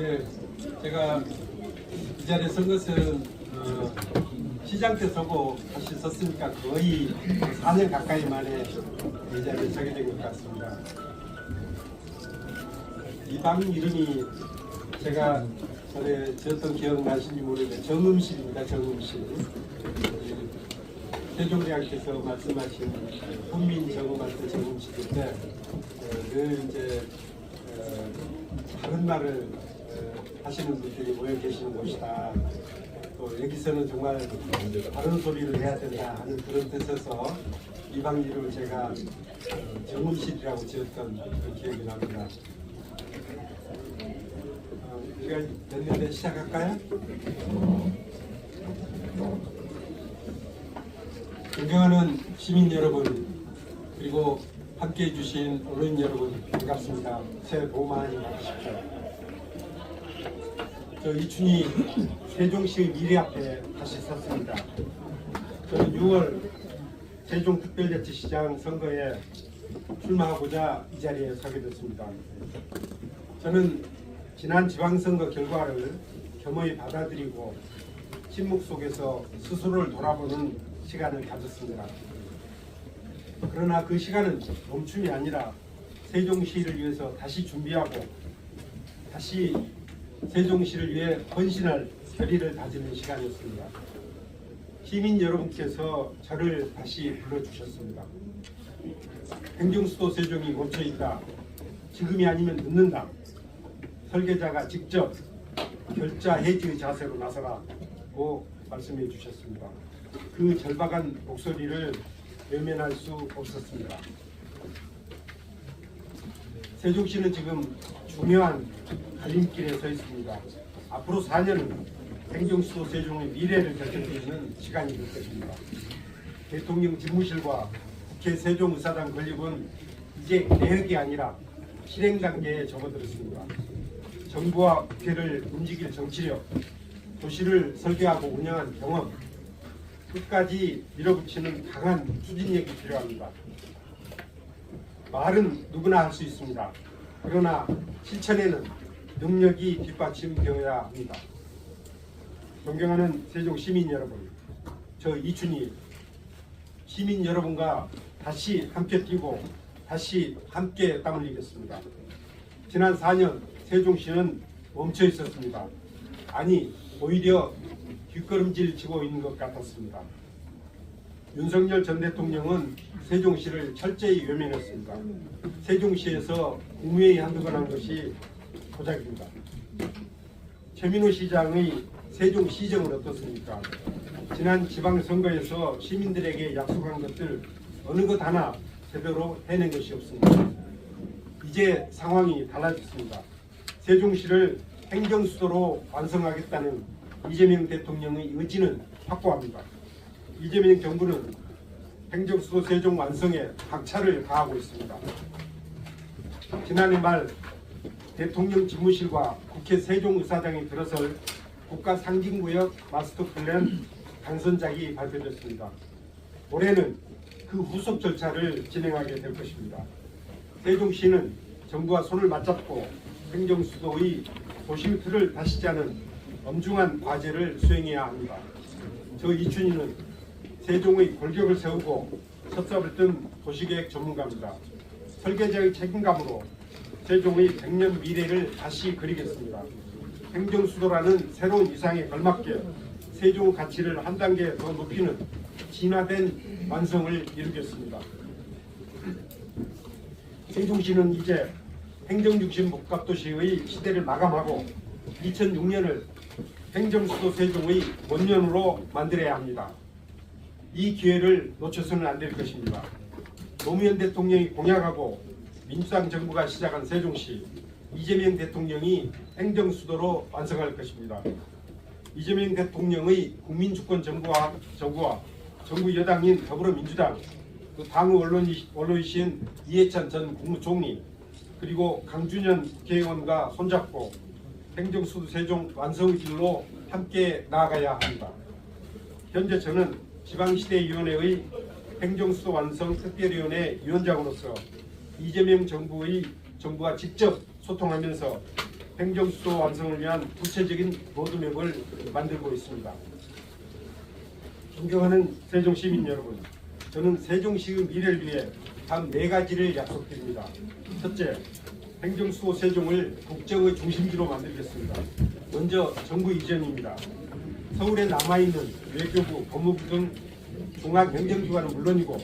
예, 제가 이 자리에 선 것은 시장 때 서고 다시 섰으니까 거의 4년 가까이 만에 이 자리에 서게 된 것 같습니다. 이 방 이름이 제가 전에 지었던 기억 나신지 모르겠는데 정음실입니다. 정음실. 세종대왕께서 말씀하신 훈민 정음할 때 정음실인데 늘 이제 다른 말을 하시는 분들이 모여 계시는 곳이다. 또 여기서는 정말 다른 소리를 해야 된다 하는 그런 뜻에서 이 방 이름을 제가 정음실이라고 지었던 그 기억이 납니다. 우리가 됐는데 시작할까요? 존경하는 시민 여러분, 그리고 함께해 주신 언론인 여러분, 반갑습니다. 새해 복 많이 받으십시오. 저 이춘희 세종시 미래 앞에 다시 섰습니다. 저는 6월 세종특별자치시장 선거에 출마하고자 이 자리에 서게 됐습니다. 저는 지난 지방선거 결과를 겸허히 받아들이고 침묵 속에서 스스로를 돌아보는 시간을 가졌습니다. 그러나 그 시간은 멈춤이 아니라 세종시를 위해서 다시 준비하고 다시 세종시를 위해 헌신할 결의를 다지는 시간이었습니다. 시민 여러분께서 저를 다시 불러주셨습니다. 행정수도 세종이 멈춰있다. 지금이 아니면 늦는다. 설계자가 직접 결자 해지의 자세로 나서라고 말씀해 주셨습니다. 그 절박한 목소리를 외면할 수 없었습니다. 세종시는 지금 중요한 갈림길에 서 있습니다. 앞으로 4년은 행정수도 세종의 미래를 결정짓는 시간이 될 것입니다. 대통령 집무실과 국회 세종의사당 건립은 이제 계획이 아니라 실행 단계에 접어들었습니다. 정부와 국회를 움직일 정치력, 도시를 설계하고 운영한 경험, 끝까지 밀어붙이는 강한 추진력이 필요합니다. 말은 누구나 할 수 있습니다. 그러나 실천에는 능력이 뒷받침되어야 합니다. 존경하는 세종 시민 여러분, 저 이춘희 시민 여러분과 다시 함께 뛰고 다시 함께 땀 흘리겠습니다. 지난 4년 세종시는 멈춰 있었습니다. 아니, 오히려 뒷걸음질 치고 있는 것 같았습니다. 윤석열 전 대통령은 세종시를 철저히 외면했습니다. 세종시에서 국무회의 한두 번 한 것이 고작입니다. 최민호 시장의 세종시정은 어떻습니까? 지난 지방선거에서 시민들에게 약속한 것들 어느 것 하나 제대로 해낸 것이 없습니다. 이제 상황이 달라졌습니다. 세종시를 행정수도로 완성하겠다는 이재명 대통령의 의지는 확고합니다. 이재명 정부는 행정수도 세종 완성에 박차를 가하고 있습니다. 지난해 말 대통령 집무실과 국회 세종의사당이 들어설 국가상징구역 마스터플랜 당선작이 발표됐습니다. 올해는 그 후속 절차를 진행하게 될 것입니다. 세종시는 정부와 손을 맞잡고 행정수도의 도심 틀을 다시 짜는 엄중한 과제를 수행해야 합니다. 저 이춘희는 세종의 골격을 세우고 첫삽을 뜬 도시계획 전문가입니다. 설계자의 책임감으로 세종의 100년 미래를 다시 그리겠습니다. 행정수도라는 새로운 이상에 걸맞게 세종 가치를 한 단계 더 높이는 진화된 완성을 이루겠습니다. 세종시는 이제 행정중심 복합도시의 시대를 마감하고 2006년을 행정수도 세종의 원년으로 만들어야 합니다. 이 기회를 놓쳐서는 안 될 것입니다. 노무현 대통령이 공약하고 민주당 정부가 시작한 세종시, 이재명 대통령이 행정수도로 완성할 것입니다. 이재명 대통령의 국민주권 정부와 정부 여당인 더불어민주당, 그 당의 언론이신 이해찬 전 국무총리, 그리고 강준현 국회의원과 손잡고 행정수도 세종 완성의 길로 함께 나아가야 합니다. 현재 저는 지방시대위원회의 행정수도 완성 특별위원회 위원장으로서 이재명 정부와 직접 소통하면서 행정수도 완성을 위한 구체적인 로드맵을 만들고 있습니다. 존경하는 세종시민 여러분, 저는 세종시의 미래를 위해 다음 4가지를 약속드립니다. 첫째, 행정수도 세종을 국정의 중심지로 만들겠습니다. 먼저 정부 이전입니다. 서울에 남아있는 외교부, 법무부 등 중앙행정기관은 물론이고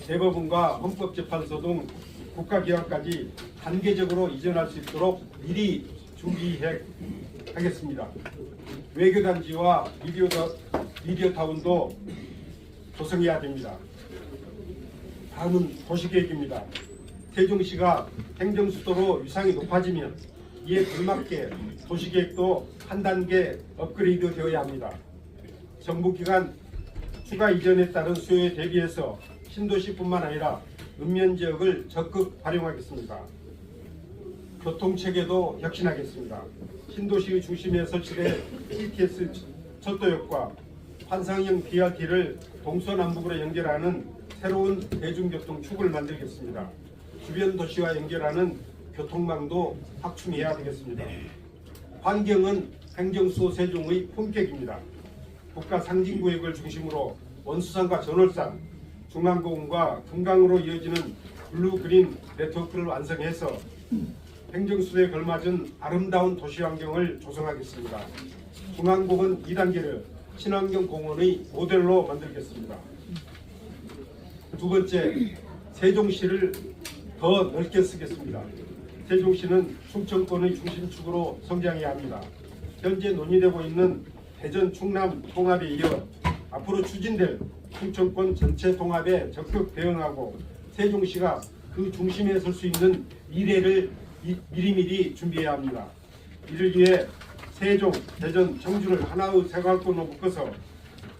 대법원과 헌법재판소 등 국가기관까지 단계적으로 이전할 수 있도록 미리 준비하겠습니다. 외교단지와 미디어타운도 조성해야 됩니다. 다음은 도시계획입니다. 세종시가 행정수도로 위상이 높아지면 이에 걸맞게 도시계획도 한 단계 업그레이드 되어야 합니다. 정부기관 추가 이전에 따른 수요에 대비해서 신도시뿐만 아니라 읍면지역을 적극 활용하겠습니다. 교통체계도 혁신하겠습니다. 신도시의 중심에 설치될 TTS 철도역과 환상형 BRT를 동서남북으로 연결하는 새로운 대중교통축을 만들겠습니다. 주변 도시와 연결하는 교통망도 확충해야 되겠습니다. 환경은 행정수도 세종의 품격입니다. 국가 상징구역을 중심으로 원수산과 전월산, 중앙공원과 금강으로 이어지는 블루그린 네트워크를 완성해서 행정수도에 걸맞은 아름다운 도시환경을 조성하겠습니다. 중앙공원 2단계를 친환경공원의 모델로 만들겠습니다. 두 번째, 세종시를 더 넓게 쓰겠습니다. 세종시는 충청권의 중심축으로 성장해야 합니다. 현재 논의되고 있는 대전 충남 통합에 이어 앞으로 추진될 충청권 전체 통합에 적극 대응하고 세종시가 그 중심에 설 수 있는 미래를 미리미리 준비해야 합니다. 이를 위해 세종, 대전, 청주를 하나의 생활권으로 묶어서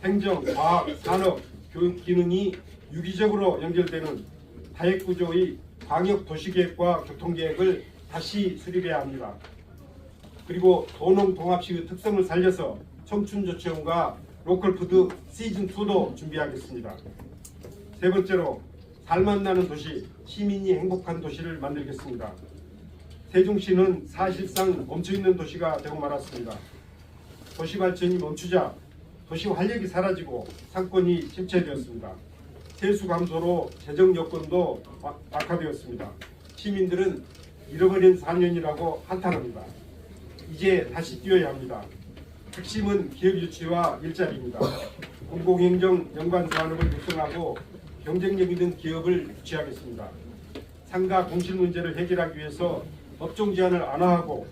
행정, 과학, 산업, 교육 기능이 유기적으로 연결되는 다획구조의 광역도시계획과 교통계획을 다시 수립해야 합니다. 그리고 도농동합시의 특성을 살려서 청춘조체원과 로컬푸드 시즌2도 준비하겠습니다. 세 번째로 살맛나는 도시, 시민이 행복한 도시를 만들겠습니다. 세종시는 사실상 멈춰있는 도시가 되고 말았습니다. 도시 발전이 멈추자 도시 활력이 사라지고 상권이 침체되었습니다. 세수 감소로 재정 여건도 악화되었습니다. 시민들은 잃어버린 4년이라고 한탄합니다. 이제 다시 뛰어야 합니다. 핵심은 기업 유치와 일자리입니다. 공공행정 연관 산업을 육성하고 경쟁력 있는 기업을 유치하겠습니다. 상가 공실 문제를 해결하기 위해서 업종 제한을 완화하고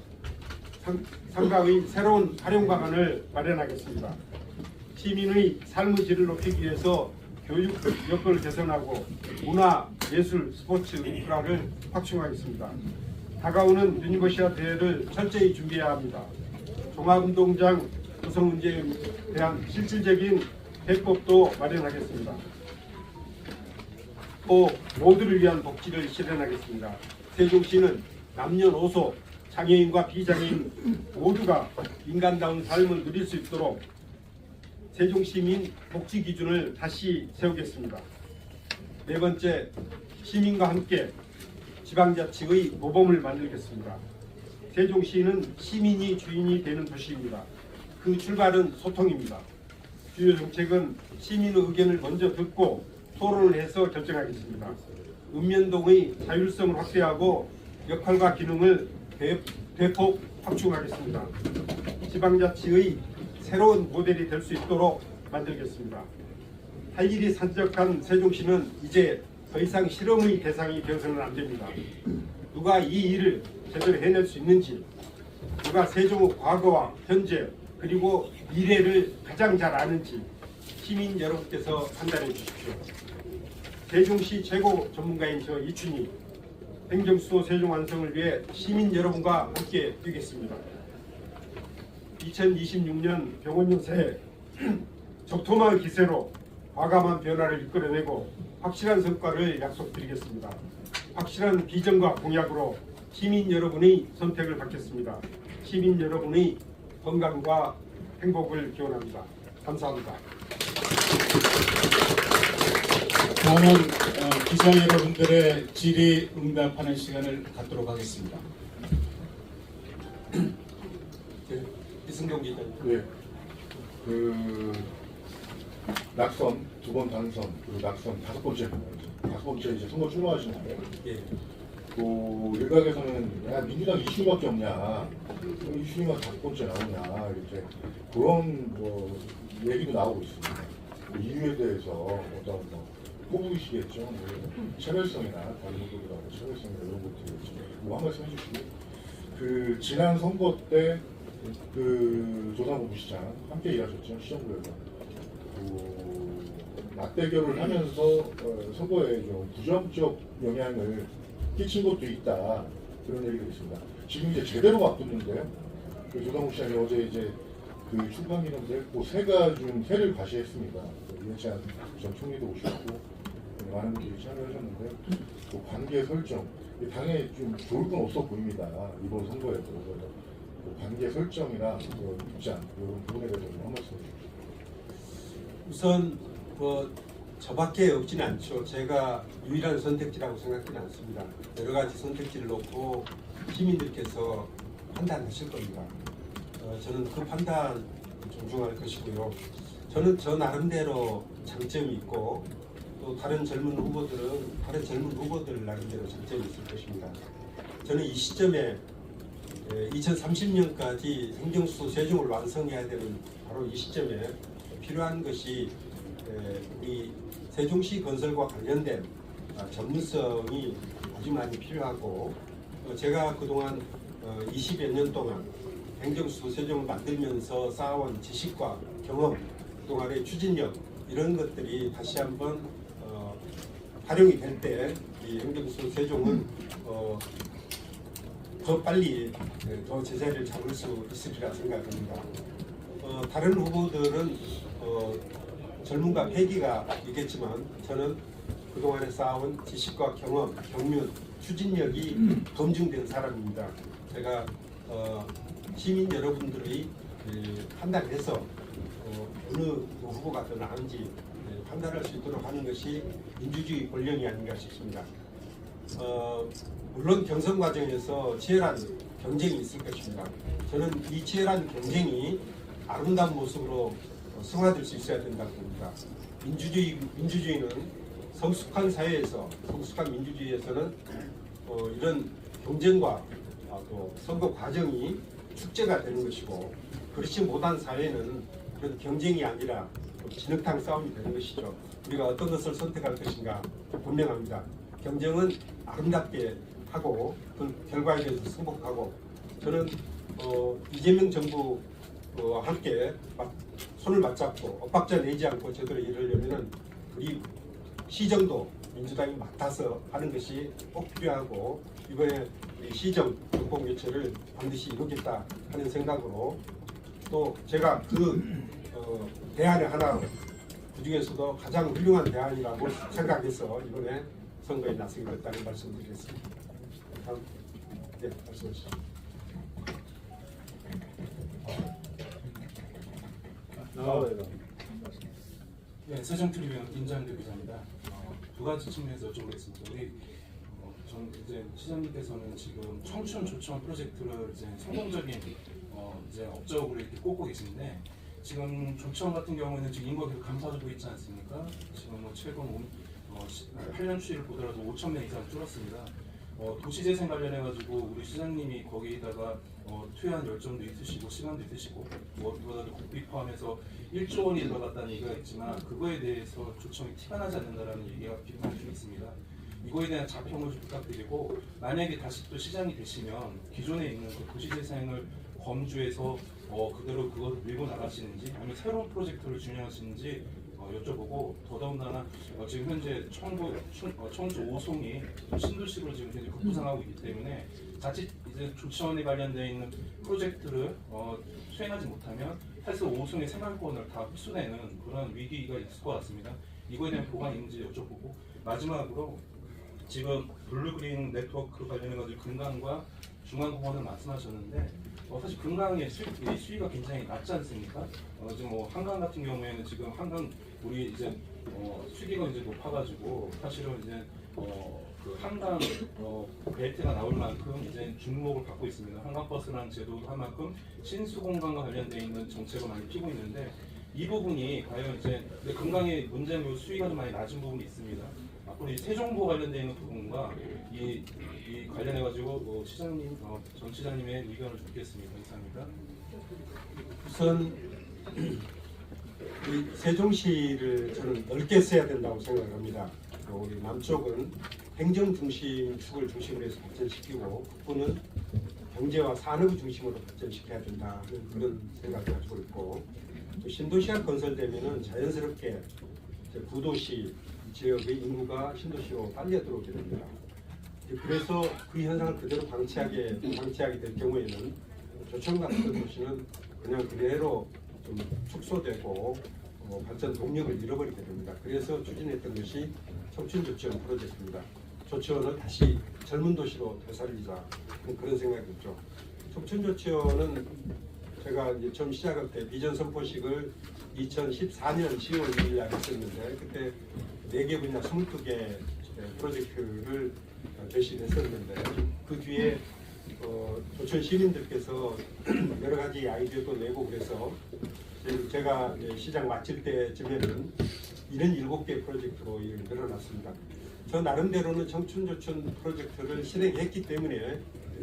상가의 새로운 활용 방안을 마련하겠습니다. 시민의 삶의 질을 높이기 위해서 교육 여건을 개선하고 문화, 예술, 스포츠 인프라를 확충하겠습니다. 다가오는 유니버시아 대회를 철저히 준비해야 합니다. 종합운동장 구성 문제에 대한 실질적인 해법도 마련하겠습니다. 또 모두를 위한 복지를 실현하겠습니다. 세종시는 남녀노소, 장애인과 비장애인 모두가 인간다운 삶을 누릴 수 있도록 세종시민 복지 기준을 다시 세우겠습니다. 네 번째, 시민과 함께 지방자치의 모범을 만들겠습니다. 세종시는 시민이 주인이 되는 도시입니다. 그 출발은 소통입니다. 주요 정책은 시민의 의견을 먼저 듣고 토론을 해서 결정하겠습니다. 읍면동의 자율성을 확대하고 역할과 기능을 대폭 확충하겠습니다. 지방자치의 새로운 모델이 될 수 있도록 만들겠습니다. 할 일이 산적한 세종시는 이제 더 이상 실험의 대상이 되어서는 안 됩니다. 누가 이 일을 제대로 해낼 수 있는지, 누가 세종의 과거와 현재 그리고 미래를 가장 잘 아는지 시민 여러분께서 판단해 주십시오. 세종시 최고 전문가인 저 이춘희, 행정수도 세종 완성을 위해 시민 여러분과 함께 뛰겠습니다. 2026년 병원용 새해 적토마의 기세로 과감한 변화를 이끌어내고 확실한 성과를 약속드리겠습니다. 확실한 비전과 공약으로 시민 여러분의 선택을 받겠습니다. 시민 여러분의 건강과 행복을 기원합니다. 감사합니다. 다음은 기자 여러분들의 질의 응답하는 시간을 갖도록 하겠습니다. 네, 이승경 기자님. 네. 낙선 2번 당선, 그리고 낙선 5번째 이제 선거 출마하시는데, 예. 또 일각에서는 야 민주당 이슈밖에 없냐, 이슈만 5번째 나오냐 이렇게 그런 뭐 얘기도 나오고 있습니다. 그 이유에 대해서 어떤 뭐 호불이시겠죠. 뭐 차별성이나 다른 분들하고 차별성이나 이런 것들이겠죠. 뭐한 말씀 해주시고, 그 지난 선거 때 그 조상우 부시장 함께 일하셨죠. 시정구에서 맞대결을 하면서 선거에 좀 부정적 영향을 끼친 것도 있다, 그런 얘기가 있습니다. 지금 이제 제대로 맞붙는데요. 그 조상우 시장이 어제 이제 그 출판기념대 그 새가 좀 새를 과시했습니다. 이해찬 전 총리도 오셨고 많은 분들이 참여하셨는데, 그 관계 설정 당에 좀 좋을 건 없어 보입니다. 이번 선거에도. 그래서 그 관계 설정이나 그 입장 이런 부분에 대해서 좀 한 말씀 해주십시오. 우선 뭐 저밖에 없지는 않죠. 제가 유일한 선택지라고 생각하지는 않습니다. 여러 가지 선택지를 놓고 시민들께서 판단하실 겁니다. 저는 그 판단 존중할 것이고요. 저는 저 나름대로 장점이 있고, 또 다른 젊은 후보들은 다른 젊은 후보들 나름대로 장점이 있을 것입니다. 저는 이 시점에 2030년까지 행정수 세종을 완성해야 되는 바로 이 시점에 필요한 것이 우리 세종시 건설과 관련된 전문성이 아주 많이 필요하고, 제가 그동안 20여 년 동안 행정수 세종을 만들면서 쌓아온 지식과 경험, 그동안의 추진력, 이런 것들이 다시 한번 활용이 될 때 이 행정수 세종은 더 빨리 더 제자리를 잡을 수 있으리라 생각합니다. 다른 후보들은 젊음과 패기가 있겠지만, 저는 그동안에 쌓아온 지식과 경험, 경륜, 추진력이 검증된 사람입니다. 제가 시민 여러분들의 판단해서 어느 후보가 더 나은지 판단할 수 있도록 하는 것이 민주주의 본령이 아닌가 싶습니다. 물론 경선 과정에서 치열한 경쟁이 있을 것입니다. 저는 이 치열한 경쟁이 아름다운 모습으로 승화될 수 있어야 된다고 봅니다. 민주주의는 성숙한 사회에서, 성숙한 민주주의에서는 이런 경쟁과 또 선거 과정이 축제가 되는 것이고, 그렇지 못한 사회는 그런 경쟁이 아니라 진흙탕 싸움이 되는 것이죠. 우리가 어떤 것을 선택할 것인가 분명합니다. 경쟁은 아름답게 하고 그 결과에 대해서 승복하고, 저는 이재명 정부와 함께 손을 맞잡고 엇박자 내지 않고 제대로 일하려면 우리 시정도 민주당이 맡아서 하는 것이 꼭 필요하고, 이번에 우리 시정 정권 교체를 반드시 이루겠다 하는 생각으로, 또 제가 그 대안의 하나, 그 중에서도 가장 훌륭한 대안이라고 생각해서 이번에 선거에 나서게 됐다는 말씀드리겠습니다. 다음, 네, 말씀하시죠. 네, 세정트리비언 김장대 기자입니다. 두 가지 측면에서 여쭤보겠습니다. 우리 전 이제 시장님께서는 지금 청춘 조청 프로젝트를 이제 성공적인 이제 업적으로 이렇게 꼽고 계신데, 지금 조청 같은 경우에는 지금 인구가 계속 감소하고 있지 않습니까? 지금 뭐 최근 8년 추이를 보더라도 5,000명 이상 줄었습니다. 도시재생 관련해가지고 우리 시장님이 거기에다가 투여한 열정도 있으시고 시간도 있으시고, 무엇보다도 국비 포함해서 1조 원이 들어갔다는 얘기가 있지만, 그거에 대해서 조청이 티가 나지 않는다라는 얘기가 비판이 좀 있습니다. 이거에 대한 자평을 좀 부탁드리고, 만약에 다시 또 시장이 되시면 기존에 있는 그 도시재생을 검주해서 그대로 그것을 밀고 나가시는지, 아니면 새로운 프로젝트를 진행하시는지 여쭤보고, 더더군다나 지금 현재 청주 오송이 신도시로 지금 현재 급부상하고 있기 때문에 자칫 이제 조치원에 관련되어 있는 프로젝트를 수행하지 못하면 사실 오송의 생활권을 다 흡수되는 그런 위기가 있을 것 같습니다. 이거에 대한 보관이 있는지 여쭤보고, 마지막으로 지금 블루그린 네트워크 관련해가지고 금강과 중앙공원을 말씀하셨는데, 사실 금강의 수위가 굉장히 낮지 않습니까? 지금 뭐 한강 같은 경우에는 지금 한강 우리 이제 수기가 이제 높아가지고 사실은 이제 그 한강 벨트가 나올 만큼 이제 주목을 받고 있습니다. 한강버스라는 제도도 한 만큼 신수공간과 관련되어 있는 정책을 많이 피고 있는데 이 부분이 과연 이제 금강의 문제는 수위가 좀 많이 낮은 부분이 있습니다. 앞으로 이 세정보 관련되어 있는 부분과 이 관련해 가지고 시장님 전 시장님의 의견을 듣겠습니다. 이상입니다. 우선 이 세종시를 저는 넓게 써야 된다고 생각을 합니다. 우리 남쪽은 행정 중심 축을 중심으로 해서 발전시키고 북부는 경제와 산업을 중심으로 발전시켜야 된다는 그런 생각을 가지고 있고, 또 신도시가 건설되면은 자연스럽게 이제 구도시 지역의 인구가 신도시로 빨려 들어오게 됩니다. 그래서 그 현상을 그대로 방치하게 될 경우에는 조청 같은 도시는 그냥 그대로 좀 축소되고 발전 동력을 잃어버리게 됩니다. 그래서 추진했던 것이 청춘조치원 프로젝트입니다. 조치원을 다시 젊은 도시로 되살리자, 그런 생각이었죠. 청춘조치원은 제가 이제 처음 시작할 때 비전 선포식을 2014년 10월 2일 날 했었는데, 그때 4개 분야 22개 프로젝트를 제시했었는데, 그 뒤에 조천 시민들께서 여러 가지 아이디어도 내고 그래서 제가 시장 마칠 때쯤에는 77개 프로젝트로 늘어났습니다. 저 나름대로는 청춘조천 프로젝트를 실행했기 때문에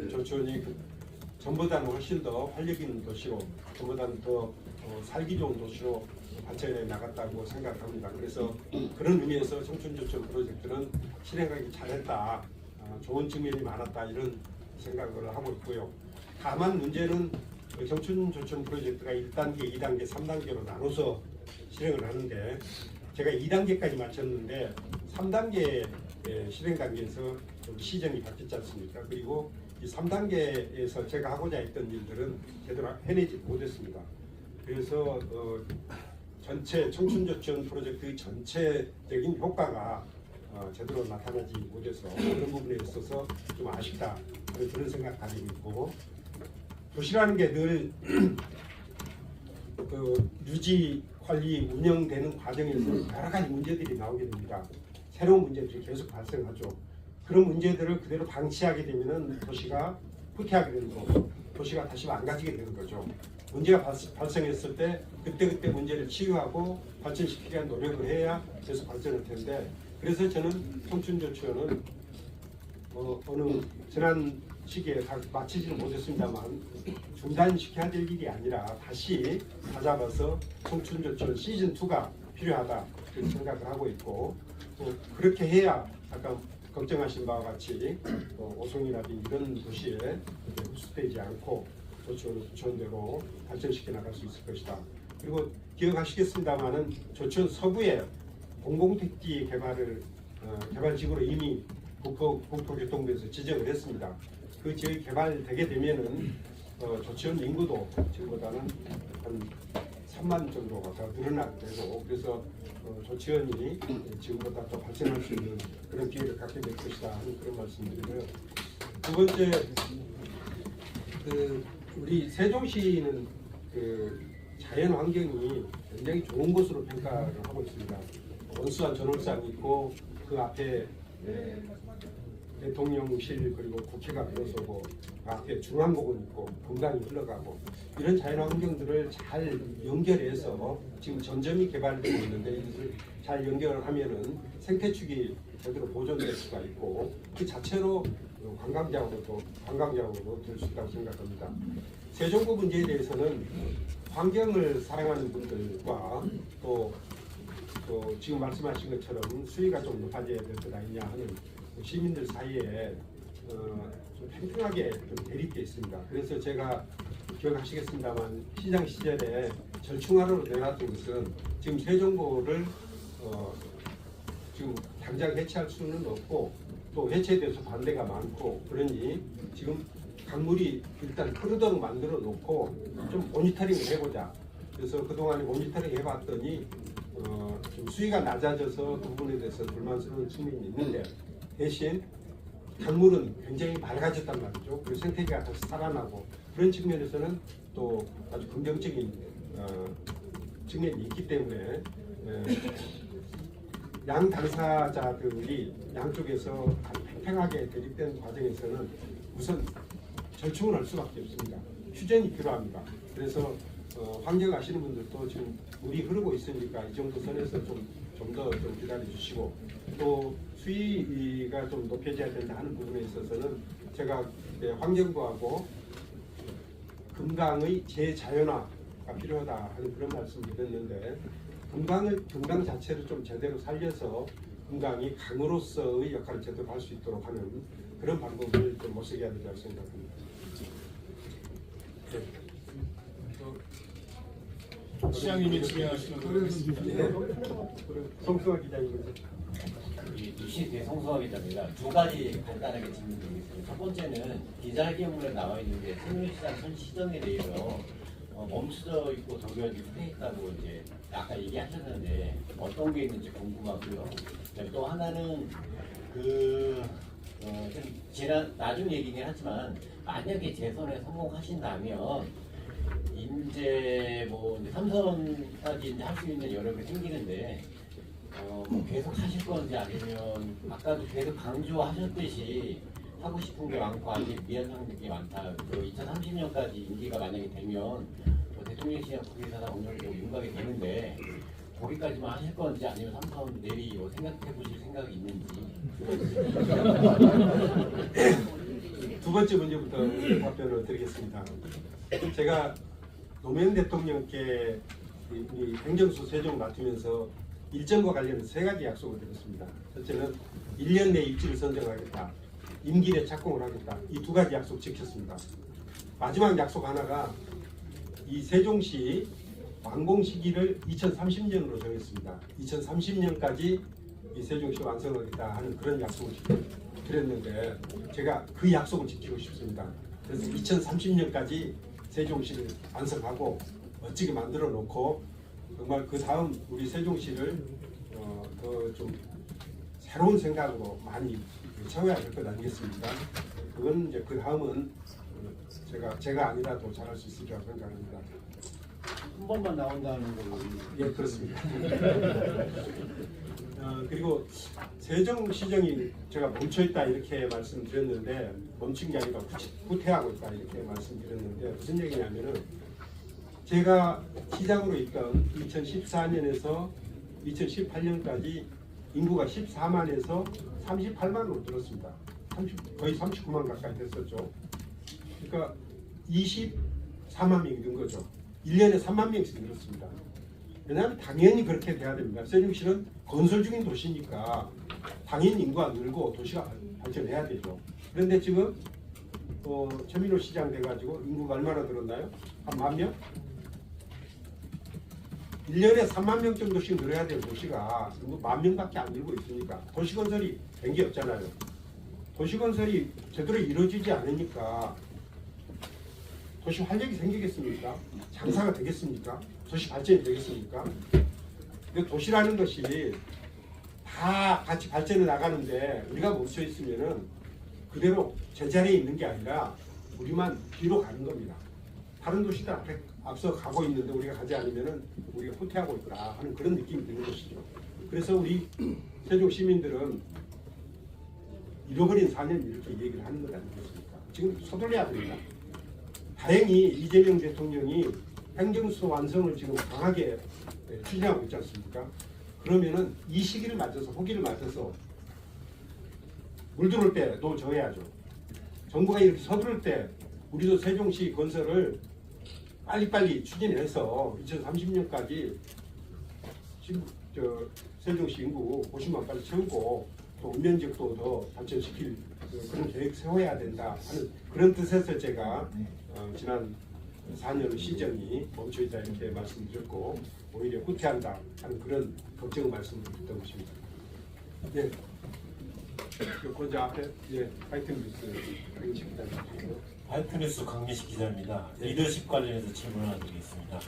조천이 전보다는 훨씬 더 활력 있는 도시로, 전보다는 더 살기 좋은 도시로 발전해 나갔다고 생각합니다. 그래서 그런 의미에서 청춘조천 프로젝트는 실행하기 잘했다, 좋은 측면이 많았다, 이런 생각을 하고 있고요. 다만 문제는 청춘조천 프로젝트가 1단계, 2단계, 3단계로 나눠서 실행을 하는데, 제가 2단계까지 마쳤는데 3단계 실행 단계에서 좀 시정이 바뀌지 않습니까? 그리고 이 3단계에서 제가 하고자 했던 일들은 제대로 해내지 못했습니다. 그래서 전체 청춘조천 프로젝트의 전체적인 효과가 제대로 나타나지 못해서 그런 부분에 있어서 좀 아쉽다, 그런 생각 가지고 있고, 도시라는 게 늘 유지, 관리, 운영되는 과정에서 여러 가지 문제들이 나오게 됩니다. 새로운 문제들이 계속 발생하죠. 그런 문제들을 그대로 방치하게 되면 도시가 후퇴하게 되는 거고, 도시가 다시 망가지게 되는 거죠. 문제가 발생했을 때 그때 문제를 치유하고 발전시키기 위한 노력을 해야 계속 발전할 텐데, 그래서 저는 청춘조치원은 어느 지난 시기에 다 마치지는 못했습니다만 중단시켜야 될 일이 아니라 다시 다잡아서 청춘조치원 시즌2가 필요하다, 그렇게 생각을 하고 있고, 또 그렇게 해야 아까 걱정하신 바와 같이 오송이라든지 이런 도시에 흡수되지 않고 조치원대로 발전시켜 나갈 수 있을 것이다. 그리고 기억하시겠습니다마는 조치원 서부에 공공택지 개발지구로 이미 국토교통부에서 지정을 했습니다. 그 지역이 개발되게 되면은 조치원 인구도 지금보다는 한 3만 정도가 더 늘어나게 되고, 그래서 조치원이 지금보다 더 발전할 수 있는 그런 기회를 갖게 될 것이다 하는 그런 말씀드리고요. 두 번째, 우리 세종시는 자연 환경이 굉장히 좋은 곳으로 평가를 하고 있습니다. 원수한 전월산이 있고, 그 앞에 대통령실 그리고 국회가 들어서고, 그 앞에 중앙공원 있고 금강이 흘러가고, 이런 자연 환경들을 잘 연결해서 지금 전점이 개발되고 있는데, 이것을 잘 연결하면은 생태축이 제대로 보존될 수가 있고, 그 자체로 관광자원으로 될 수 있다고 생각합니다. 세종구 문제에 대해서는 환경을 사랑하는 분들과 또 지금 말씀하신 것처럼 수위가 좀 높아져야 될 것 아니냐 하는 시민들 사이에 좀 팽팽하게 좀 대립돼 있습니다. 그래서 제가 기억하시겠습니다만 시장 시절에 절충하러 내놨던 것은, 지금 세종구를 지금 당장 해체할 수는 없고 또 해체에 대해서 반대가 많고, 그러니 지금 강물이 일단 흐르도록 만들어 놓고 좀 모니터링을 해보자. 그래서 그동안에 모니터링 해봤더니 좀 수위가 낮아져서 그 부분에 대해서 불만스러운 측면이 있는데, 대신 강물은 굉장히 맑아졌단 말이죠. 그리고 생태계가 다시 살아나고, 그런 측면에서는 또 아주 긍정적인 측면이 있기 때문에 양 당사자들이 양쪽에서 팽팽하게 대립된 과정에서는 우선 절충을 할 수밖에 없습니다. 휴전이 필요합니다. 그래서 환경 아시는 분들도 지금 물이 흐르고 있으니까 이 정도 선에서 좀 더 좀 기다려 주시고, 또 수위가 좀 높여져야 된다 하는 부분에 있어서는 제가 환경부하고 금강의 재자연화가 필요하다 하는 그런 말씀을 드렸는데, 금강 자체를 좀 제대로 살려서 금강이 강으로서의 역할을 제대로 할 수 있도록 하는 그런 방법을 좀 모색해야 된다고 생각합니다. 시장님이 진행하시는 거로 송수아 기자님. 이시 대성수화 기자입니다. 두 가지 간단하게 질문드리겠습니다. 첫 번째는 기자회견문에 나와 있는 게 생명시장 선 시정에 대해서 멈춰져 있고 도결이 후퇴했다고 이제 아까 얘기하셨는데 어떤 게 있는지 궁금하고요. 또 하나는 좀 지난 나중 얘기긴 하지만 만약에 재선에 성공하신다면 이제 뭐 이제 3선까지 이제 할 수 있는 여력이 생기는데 뭐 계속 하실 건지 아니면 아까도 계속 강조하셨듯이 하고 싶은 게 많고 아직 미완성된 게 많다. 2030년까지 임기가 만약에 되면 대통령실이나 국회의사당 운영도 윤곽이 되는데 거기까지만 하실 건지 아니면 3선 내리 생각해 보실 생각이 있는지. 두 번째 문제부터 답변을 드리겠습니다. 제가 노무현 대통령께 이 행정수 세종 맡으면서 일정과 관련해서 세 가지 약속을 드렸습니다. 첫째는 1년 내 입지를 선정하겠다. 임기 내 착공을 하겠다. 이 두 가지 약속 지켰습니다. 마지막 약속 하나가 이 세종시 완공 시기를 2030년으로 정했습니다. 2030년까지 이 세종시 완성하겠다 하는 그런 약속을 드렸는데 제가 그 약속을 지키고 싶습니다. 그래서 2030년까지 세종시를 완성하고 멋지게 만들어 놓고 정말 그 다음 우리 세종시를 더 좀 새로운 생각으로 많이 채워야 될 것 아니겠습니까? 그건 이제 그 다음은 제가 아니라도 잘할 수 있을 거라고 생각합니다. 한 번만 나온다는 걸로. 예, 그렇습니다. 그리고 세종시정이 제가 멈춰있다 이렇게 말씀드렸는데 멈춘 게 아니라 후퇴하고 있다 이렇게 말씀드렸는데 무슨 얘기냐면은 제가 시장으로 있던 2014년에서 2018년까지 인구가 14만에서 38만으로 늘었습니다. 거의 39만 가까이 됐었죠. 그러니까 24만 명이 는 거죠. 1년에 3만 명씩 늘었습니다. 왜냐하면 당연히 그렇게 돼야 됩니다. 세종시는 건설 중인 도시니까 당연히 인구가 늘고 도시가 발전해야 되죠. 그런데 지금 최민호 시장 돼가지고 인구가 얼마나 늘었나요? 한 1만 명? 1년에 3만 명 정도씩 늘어야 될 도시가 1만 명밖에 안 늘고 있으니까 도시 건설이 된 게 없잖아요. 도시 건설이 제대로 이루어지지 않으니까 도시 활력이 생기겠습니까? 장사가 되겠습니까? 도시 발전이 되겠습니까? 도시라는 것이 다 같이 발전해 나가는데 우리가 멈춰 있으면은 그대로 제자리에 있는 게 아니라 우리만 뒤로 가는 겁니다. 다른 도시들 앞서 가고 있는데 우리가 가지 않으면은 우리가 후퇴하고 있구나 하는 그런 느낌이 드는 것이죠. 그래서 우리 세종 시민들은 잃어버린 4년 이렇게 얘기를 하는 것 아니겠습니까? 지금 서둘러야 됩니다. 다행히 이재명 대통령이 행정수 완성을 지금 강하게 추진하고 있지 않습니까? 그러면은 이 시기를 맞춰서 호기를 맞춰서 물 들어올 때도 정해야죠. 정부가 이렇게 서두를 때 우리도 세종시 건설을 빨리빨리 추진해서 2030년까지 세종시 인구 50만 까지 채우고 또 운면적도 더 발전시킬 그런 계획 세워야 된다 하는 그런 뜻에서 제가 지난 4년 시정이 멈춰있다 이렇게 말씀드렸고 오히려 후퇴한다 하는 그런 걱정을 말씀드렸던 것입니다. 네. 먼저 앞에 화이팅 뉴스 강민식 기자님. 화이트뉴스 강민식 기자입니다. 리더십 관련해서 질문 하나 드리겠습니다.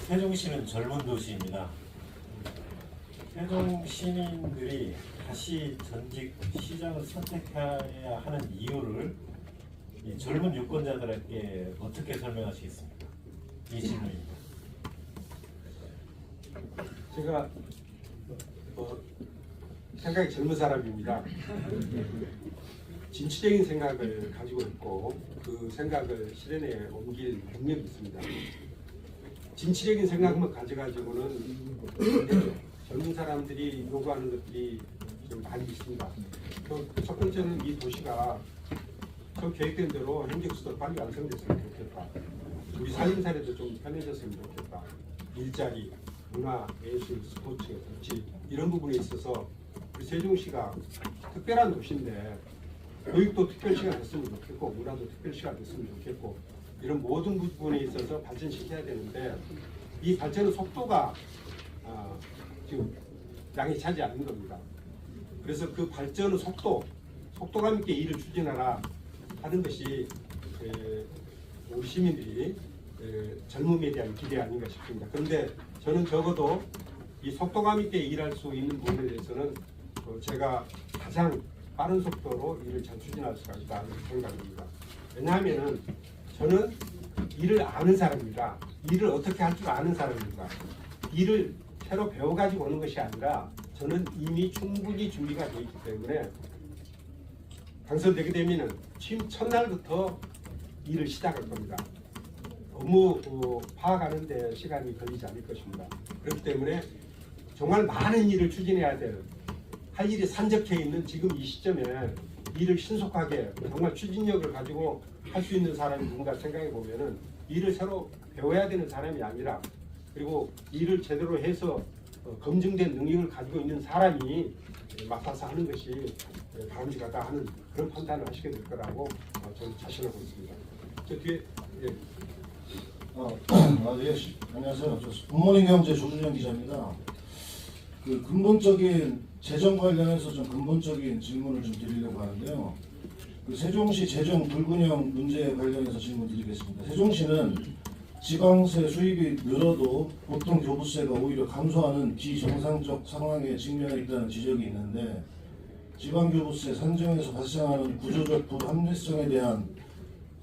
세종시는 젊은 도시입니다. 세종 시민들이 다시 전직 시장을 선택해야 하는 이유를 이 젊은 유권자들에게 어떻게 설명하시겠습니까? 이 질문입니다. 제가 생각이 젊은 사람입니다. 진취적인 생각을 가지고 있고 그 생각을 실현에 옮길 능력이 있습니다. 진취적인 생각만 가져가지고는 안 되죠. 젊은 사람들이 요구하는 것들이 좀 많이 있습니다. 첫 번째는 이 도시가 저 계획된 대로 행정수도 빨리 완성됐으면 좋겠다. 우리 살림살이도 좀 편해졌으면 좋겠다. 일자리, 문화, 예술, 스포츠, 정치 이런 부분에 있어서 우리 세종시가 특별한 도시인데 교육도 특별시가 됐으면 좋겠고 문화도 특별시가 됐으면 좋겠고 이런 모든 부분에 있어서 발전시켜야 되는데 이 발전의 속도가 지금 양이 차지 않는 겁니다. 그래서 그 발전의 속도감 있게 일을 추진하라 하는 것이 우리 시민들이 젊음에 대한 기대 아닌가 싶습니다. 그런데 저는 적어도 이 속도감 있게 일할 수 있는 부분에 대해서는 제가 가장 빠른 속도로 일을 잘 추진할 수가 있다 생각합니다. 왜냐하면 저는 일을 아는 사람입니다. 일을 어떻게 할 줄 아는 사람입니다. 일을 새로 배워가지고 오는 것이 아니라 저는 이미 충분히 준비가 되어 있기 때문에 당선되게 되면 취임 첫날부터 일을 시작할 겁니다. 업무 파악하는 데 시간이 걸리지 않을 것입니다. 그렇기 때문에 정말 많은 일을 추진해야 할 일이 산적해 있는 지금 이 시점에 일을 신속하게 정말 추진력을 가지고 할 수 있는 사람이 누군가 생각해 보면은 일을 새로 배워야 되는 사람이 아니라 그리고 일을 제대로 해서 검증된 능력을 가지고 있는 사람이 맡아서 하는 것이 바람직하다 하는 그런 판단을 하시게 될 거라고 저는 자신하고 있습니다. 저 뒤에 예. 예, 안녕하세요. 저 굿모닝 경제 조준현 기자입니다. 그 근본적인 재정 관련해서 좀 근본적인 질문을 좀 드리려고 하는데요. 그 세종시 재정 불균형 문제에 관련해서 질문 드리겠습니다. 세종시는 지방세 수입이 늘어도 보통 교부세가 오히려 감소하는 비정상적 상황에 직면해 있다는 지적이 있는데 지방교부세 산정에서 발생하는 구조적 불합리성에 대한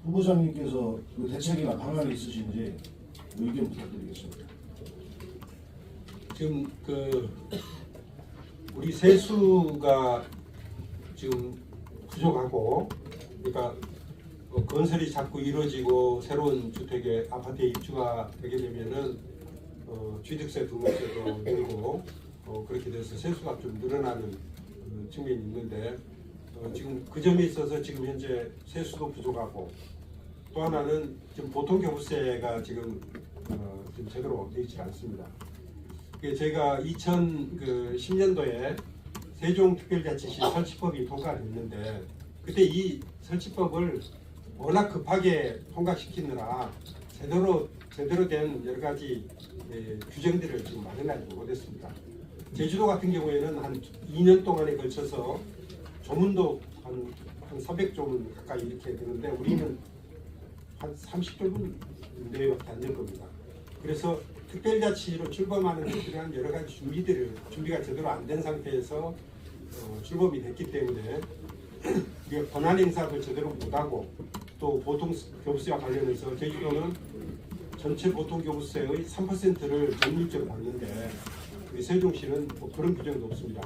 후보자님께서 그 대책이나 방안이 있으신지 의견 부탁드리겠습니다. 지금 우리 세수가 지금 부족하고 그러니까 건설이 자꾸 이루어지고 새로운 주택에 아파트에 입주가 되게 되면은 취득세, 등록세도 늘고 그렇게 돼서 세수가 좀 늘어나는 측면이 있는데 지금 그 점에 있어서 지금 현재 세수도 부족하고 또 하나는 지금 보통교부세가 지금 제대로 되어 있지 않습니다. 제가 2010년도에 세종특별자치시 설치법이 통과됐는데 그때 이 설치법을 워낙 급하게 통과시키느라 제대로 된 여러 가지 규정들을 지금 마련하지 못했습니다. 제주도 같은 경우에는 한 2년 동안에 걸쳐서 조문도 한 300조문 가까이 이렇게 되는데 우리는 한 30조문 내외밖에 안 될 겁니다. 그래서 특별자치로 출범하는 데 필요한 여러 가지 준비가 제대로 안 된 상태에서 출범이 됐기 때문에 우리가 권한 행사도 제대로 못하고 또 보통교부세와 관련해서 제주도는 전체 보통교부세의 3%를 전률적으로 받는데 세종시는 뭐 그런 규정도 없습니다.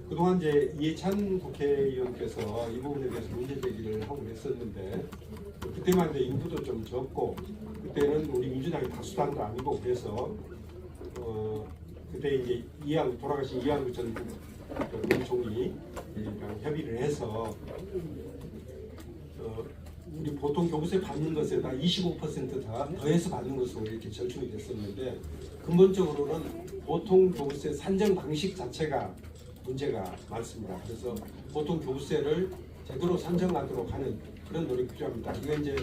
그동안 이제 이해찬 국회의원께서 이 부분에 대해서 문제 제기를 하고 했었는데 그때만 이제 인구도 좀 적고 그때는 우리 민주당이 다수당도 아니고 그래서 그때 이제 돌아가신 이한구 전 총리랑 협의를 해서 우리 보통 교부세 받는 것에다 25% 더해서 받는 것으로 이렇게 절충이 됐었는데 근본적으로는 보통 교부세 산정 방식 자체가 문제가 많습니다. 그래서 보통 교부세를 제대로 산정하도록 하는 그런 노력이 필요합니다. 이건 이제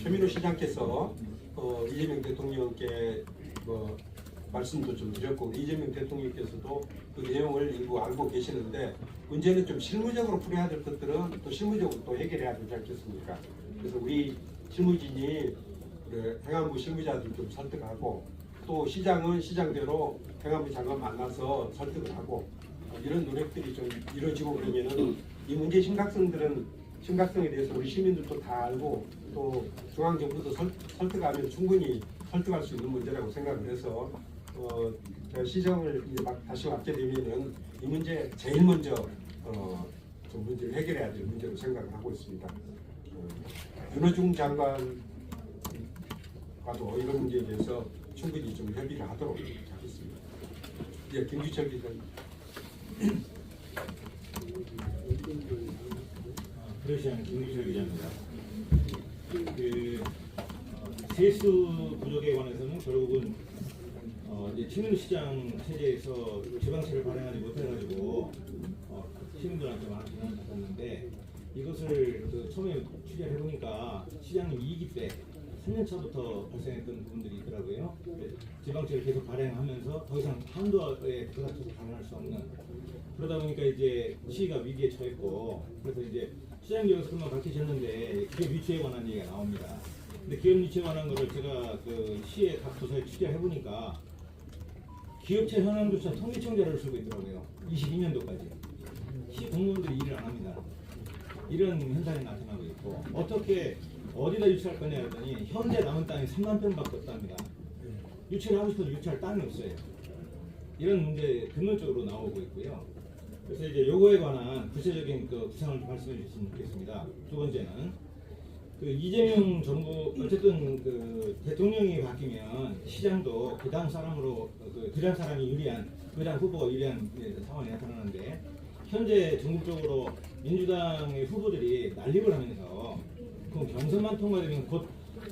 최민호 시장께서 이재명 대통령께 말씀도 좀 드렸고 이재명 대통령께서도 그 내용을 일부 알고 계시는데 문제는 좀 실무적으로 풀어야 될 것들은 또 실무적으로 또 해결해야 되지 않겠습니까? 그래서 우리 실무진이 행안부 실무자들 좀 설득하고 또 시장은 시장대로 행안부 장관 만나서 설득을 하고 이런 노력들이 좀 이루어지고 그러면은 이 문제의 심각성에 대해서 우리 시민들도 다 알고 또 중앙정부도 설득하면 충분히 설득할 수 있는 문제라고 생각을 해서 제가 시정을 이제 막 다시 맡게 되면은 이 문제 제일 먼저 좀 문제를 해결해야 될 문제로 생각을 하고 있습니다. 윤호중 장관과도 이런 문제에 대해서 충분히 좀 협의를 하도록 하겠습니다. 예, 김규철 기자님. 프레시안 김기철 기자입니다. 세수 부족에 관해서는 결국은 이제 친윤시장 체제에서 지방세를 발행하지 못해가지고 시민들한테 많은 비난을 받았는데 이것을 처음에 취재를 해보니까 시장님 2기 때 3년 차부터 발생했던 부분들이 있더라고요. 지방세를 계속 발행하면서 더 이상 한도에 그닥쳐서 발행할 수 없는 그러다 보니까 이제 시가 위기에 처했고 그래서 이제 시장님께서 그만 밝히셨는데 기업 유치에 관한 얘기가 나옵니다. 근데 기업 유치에 관한 거를 제가 그 시의 각 부서에 취재를 해보니까 기업체 현황조차 통계청자를 쓰고 있더라고요. 22년도까지 시 공무원들이 일을 안 합니다. 이런 현상이 나타나고 있고 어떻게 어디다 유치할 거냐 했더니 현재 남은 땅이 3만 평밖에 없답니다. 유치를 하고 싶어도 유치할 땅이 없어요. 이런 문제 근본적으로 나오고 있고요. 그래서 이제 요거에 관한 구체적인 그 구상을 좀 말씀해 주시면 좋겠습니다. 두 번째는 그 이재명 정부 어쨌든 그 대통령이 바뀌면 시장도 그 다음 사람으로 그 다음 사람이 유리한 그 다음 후보가 유리한 상황이 나타나는데 현재 전국적으로 민주당의 후보들이 난립을 하면서 그럼 경선만 통과되면 곧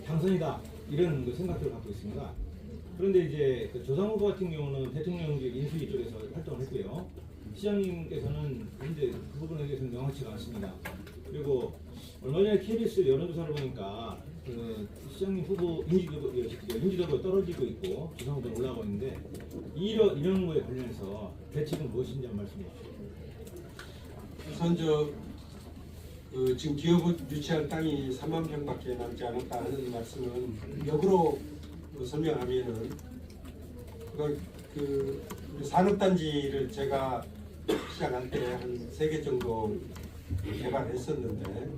당선이다 이런 그 생각들을 갖고 있습니다. 그런데 이제 그 조상 후보 같은 경우는 대통령직 인수위 쪽에서 활동을 했고요. 시장님께서는 현재 그 부분에 대해서는 명확치가 않습니다. 그리고 얼마 전에 KBS 여론조사를 보니까 그 시장님 후보 인지도가 떨어지고 있고 조상 후보는 올라가고 있는데 이런 거에 관련해서 대책은 무엇인지 한 말씀해 주시죠. 우선 지금 기업을 유치할 땅이 3만 평밖에 남지 않았다 하는 말씀은 역으로 설명하면은 그 산업단지를 제가 시작할 때 한 3개 정도 개발했었는데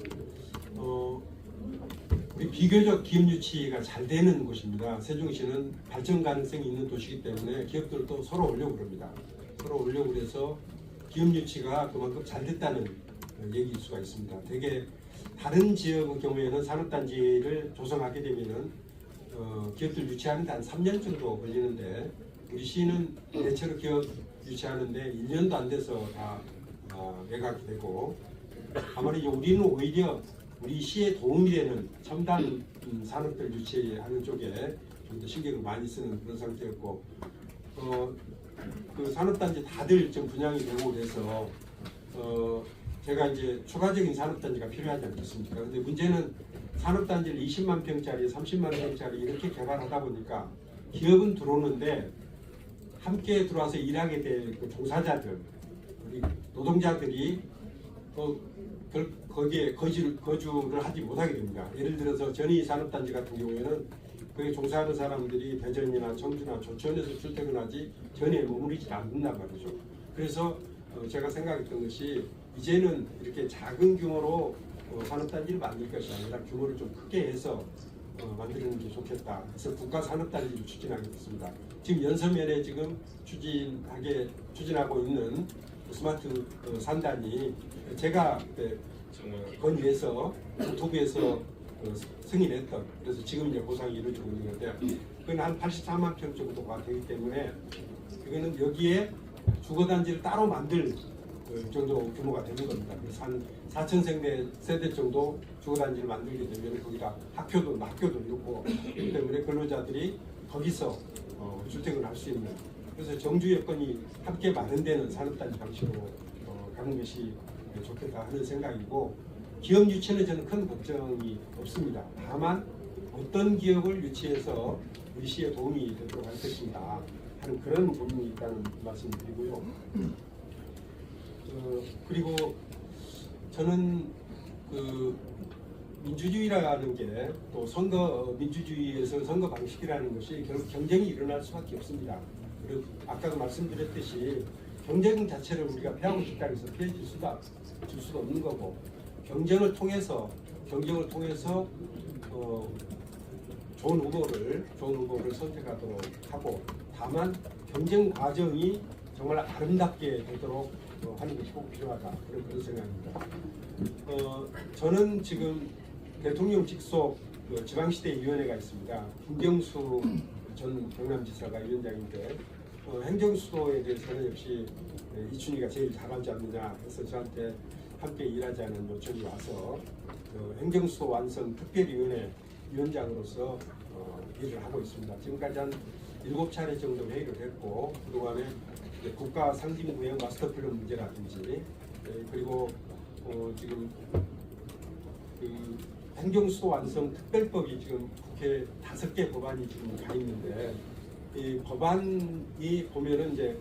우리 비교적 기업 유치가 잘 되는 곳입니다. 세종시는 발전 가능성이 있는 도시이기 때문에 기업들도 서로 오려고 그럽니다. 서로 오려고 그래서 기업 유치가 그만큼 잘 됐다는 얘기일 수가 있습니다. 되게 다른 지역의 경우에는 산업단지를 조성하게 되면은 기업들 유치하는데 한 3년 정도 걸리는데 우리 시는 대체로 기업 유치하는데 1년도 안 돼서 다 매각이 되고 아무래도 우리는 오히려 우리 시에 도움이 되는 첨단 산업들 유치하는 쪽에 좀 더 신경을 많이 쓰는 그런 상태였고 그 산업단지 다들 좀 분양이 되고 그래서 제가 이제 추가적인 산업단지가 필요하지 않겠습니까? 근데 문제는 산업단지를 20만 평짜리, 30만 평짜리 이렇게 개발하다 보니까 기업은 들어오는데 함께 들어와서 일하게 될 그 종사자들, 우리 노동자들이 거기에 거주를 하지 못하게 됩니다. 예를 들어서 전이 산업단지 같은 경우에는 거기에 종사하는 사람들이 대전이나 청주나 조천에서 출퇴근하지 전에 머무르지 않는단 말이죠. 그래서 제가 생각했던 것이 이제는 이렇게 작은 규모로 산업단지를 만들 것이 아니라 규모를 좀 크게 해서 만드는 게 좋겠다. 그래서 국가 산업단지를 추진하게 됐습니다. 지금 연서면에 지금 추진하고 있는 스마트 산단이 제가 건의해서 유튜브에서 승인했던 그래서 지금 이제 보상이 이루어지고 있는 건데 그건 한 84만 평 정도가 되기 때문에 이거는 여기에 주거단지를 따로 만들 정도 규모가 되는 겁니다. 그래서 한 4,000 세대 정도 주거단지를 만들게 되면 거기다 학교도 있고 그렇기 때문에 근로자들이 거기서 주택을 할 수 있는 그래서 정주 여건이 함께 마련되는 산업단지 방식으로 가는 것이 좋겠다 하는 생각이고 기업 유치는 저는 큰 걱정이 없습니다. 다만 어떤 기업을 유치해서 우리 시에 도움이 되도록 할 것인가 하는 그런 부분이 있다는 말씀드리고요. 그리고 저는 그 민주주의라는 게 또 민주주의에서 선거 방식이라는 것이 결국 경쟁이 일어날 수밖에 없습니다. 그리고 아까도 말씀드렸듯이 경쟁 자체를 우리가 피하고 싶다고 해서 피해줄 수도 없는 거고 경쟁을 통해서 좋은 후보를 선택하도록 하고 다만 경쟁 과정이 정말 아름답게 되도록 하는 것이 꼭 필요하다. 그런 생각입니다. 저는 지금 대통령 직속 지방시대위원회가 있습니다. 김경수 전 경남지사가 위원장인데 행정수도에 대해서는 역시 이춘희가 제일 잘하지 않느냐 해서 저한테 함께 일하자는 요청이 와서 행정수도 완성 특별위원회 위원장으로서 일을 하고 있습니다. 지금까지 한 7차례 정도 회의를 했고 그동안에 국가 상징구역 마스터 플랜 문제라든지 그리고 지금 그 행정수도 완성 특별법이 지금 국회 5개 법안이 지금 가 있는데 이 법안이 보면은 이제